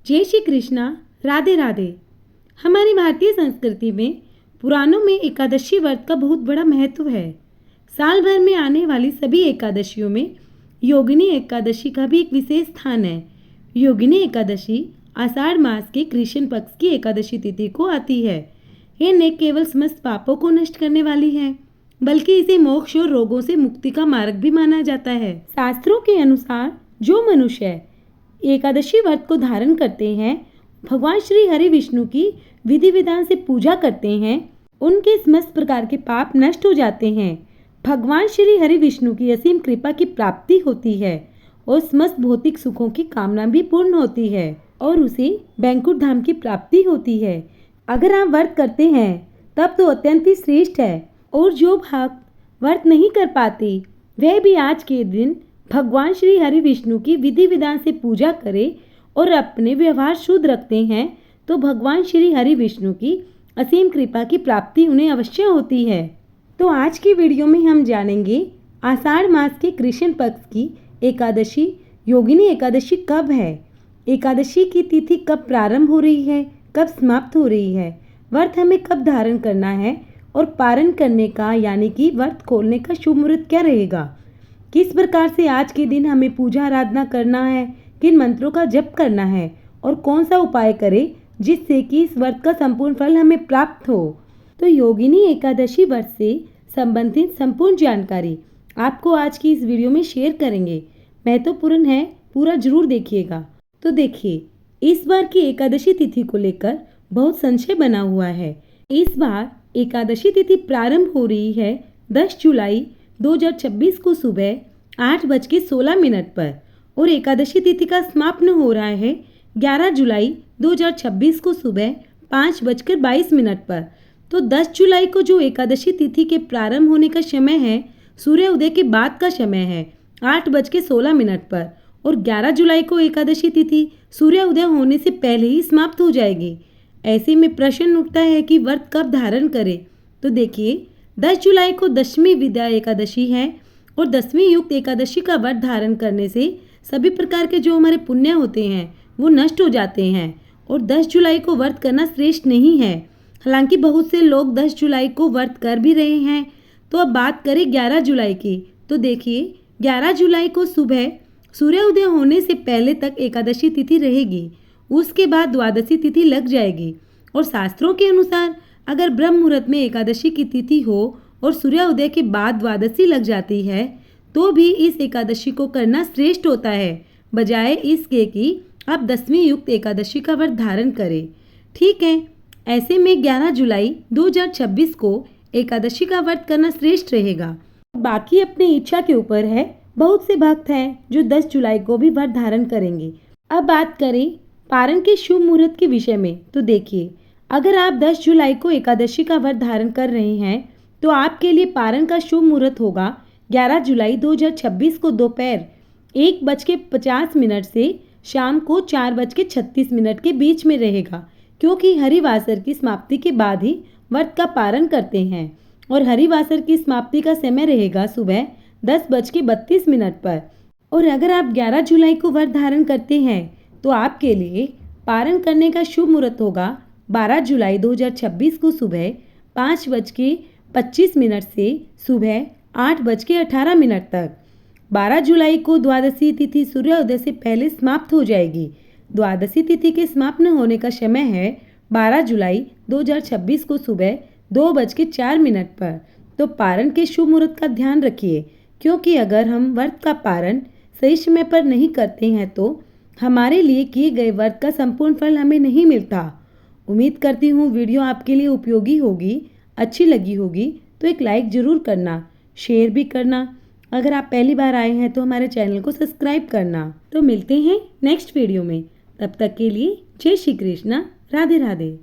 जय श्री कृष्णा। राधे राधे। हमारी भारतीय संस्कृति में पुराणों में एकादशी व्रत का बहुत बड़ा महत्व है। साल भर में आने वाली सभी एकादशियों में योगिनी एकादशी का भी एक विशेष स्थान है। योगिनी एकादशी आषाढ़ मास के कृष्ण पक्ष की एकादशी तिथि को आती है। ये न केवल समस्त पापों को नष्ट करने वाली है, बल्कि इसे मोक्ष और रोगों से मुक्ति का मार्ग भी माना जाता है। शास्त्रों के अनुसार जो मनुष्य एकादशी व्रत को धारण करते हैं, भगवान श्री हरि विष्णु की विधि विधान से पूजा करते हैं, उनके समस्त प्रकार के पाप नष्ट हो जाते हैं। भगवान श्री हरि विष्णु की असीम कृपा की प्राप्ति होती है और समस्त भौतिक सुखों की कामना भी पूर्ण होती है और उसे बैंकुट धाम की प्राप्ति होती है। अगर आप व्रत करते हैं तब तो अत्यंत ही श्रेष्ठ है, और जो भक्त व्रत नहीं कर पाते वह भी आज के दिन भगवान श्री हरि विष्णु की विधि विधान से पूजा करें और अपने व्यवहार शुद्ध रखते हैं तो भगवान श्री हरि विष्णु की असीम कृपा की प्राप्ति उन्हें अवश्य होती है। तो आज की वीडियो में हम जानेंगे आषाढ़ मास के कृष्ण पक्ष की एकादशी योगिनी एकादशी कब है, एकादशी की तिथि कब प्रारंभ हो रही है, कब समाप्त हो रही है, व्रत हमें कब धारण करना है और पारण करने का यानी कि व्रत खोलने का शुभ मुहूर्त क्या रहेगा, किस प्रकार से आज के दिन हमें पूजा आराधना करना है, किन मंत्रों का जप करना है और कौन सा उपाय करें जिससे कि इस व्रत का संपूर्ण फल हमें प्राप्त हो। तो योगिनी एकादशी व्रत से संबंधित संपूर्ण जानकारी आपको आज की इस वीडियो में शेयर करेंगे। महत्वपूर्ण है, पूरा जरूर देखिएगा। तो देखिए, इस बार की एकादशी तिथि को लेकर बहुत संशय बना हुआ है। इस बार एकादशी तिथि प्रारंभ हो रही है 10 जुलाई 2026 को सुबह 8:16 पर और एकादशी तिथि का समापन हो रहा है 11 जुलाई 2026 को सुबह 5:22 पर। तो 10 जुलाई को जो एकादशी तिथि के प्रारंभ होने का समय है, सूर्य उदय के बाद का समय है 8:16 पर, और 11 जुलाई को एकादशी तिथि सूर्य उदय होने से पहले ही समाप्त हो जाएगी। ऐसे में प्रश्न उठता है कि व्रत कब धारण करें। तो देखिए, 10 जुलाई को दशमी विद्या एकादशी है और दशमी युक्त एकादशी का व्रत धारण करने से सभी प्रकार के जो हमारे पुण्य होते हैं वो नष्ट हो जाते हैं, और 10 जुलाई को व्रत करना श्रेष्ठ नहीं है। हालांकि बहुत से लोग 10 जुलाई को व्रत कर भी रहे हैं। तो अब बात करें 11 जुलाई की। तो देखिए, 11 जुलाई को सुबह सूर्य उदय होने से पहले तक एकादशी तिथि रहेगी, उसके बाद द्वादशी तिथि लग जाएगी। और शास्त्रों के अनुसार अगर ब्रह्म मुहूर्त में एकादशी की तिथि हो और सूर्योदय के बाद द्वादशी लग जाती है तो भी इस एकादशी को करना श्रेष्ठ होता है, बजाय इसके कि आप दशमी युक्त एकादशी का व्रत धारण करें। ठीक है, ऐसे में 11 जुलाई 2026 को एकादशी का व्रत करना श्रेष्ठ रहेगा। बाकी अपनी इच्छा के ऊपर है। बहुत से भक्त हैं जो 10 जुलाई को भी व्रत धारण करेंगे। अब बात करें पारण के शुभ मुहूर्त के विषय में। तो देखिए, अगर आप 10 जुलाई को एकादशी का व्रत धारण कर रहे हैं तो आपके लिए पारण का शुभ मुहूर्त होगा 11 जुलाई 2026 को दोपहर 1:50 से शाम को 4:36 के बीच में रहेगा, क्योंकि हरिवासर की समाप्ति के बाद ही व्रत का पारण करते हैं और हरिवासर की समाप्ति का समय रहेगा सुबह 10:32 पर। और अगर आप 11 जुलाई को व्रत धारण करते हैं तो आपके लिए पारण करने का शुभ मुहूर्त होगा 12 जुलाई 2026 को सुबह 5:25 से सुबह 8:18 तक। 12 जुलाई को द्वादशी तिथि सूर्योदय से पहले समाप्त हो जाएगी। द्वादशी तिथि के समाप्त होने का समय है 12 जुलाई 2026 को सुबह 2:04 पर। तो पारण के शुभ मुहूर्त का ध्यान रखिए, क्योंकि अगर हम व्रत का पारण सही समय पर नहीं करते हैं तो हमारे लिए किए गए व्रत का संपूर्ण फल हमें नहीं मिलता। उम्मीद करती हूँ वीडियो आपके लिए उपयोगी होगी, अच्छी लगी होगी तो एक लाइक ज़रूर करना, शेयर भी करना। अगर आप पहली बार आए हैं तो हमारे चैनल को सब्सक्राइब करना। तो मिलते हैं नेक्स्ट वीडियो में, तब तक के लिए जय श्री कृष्णा। राधे राधे।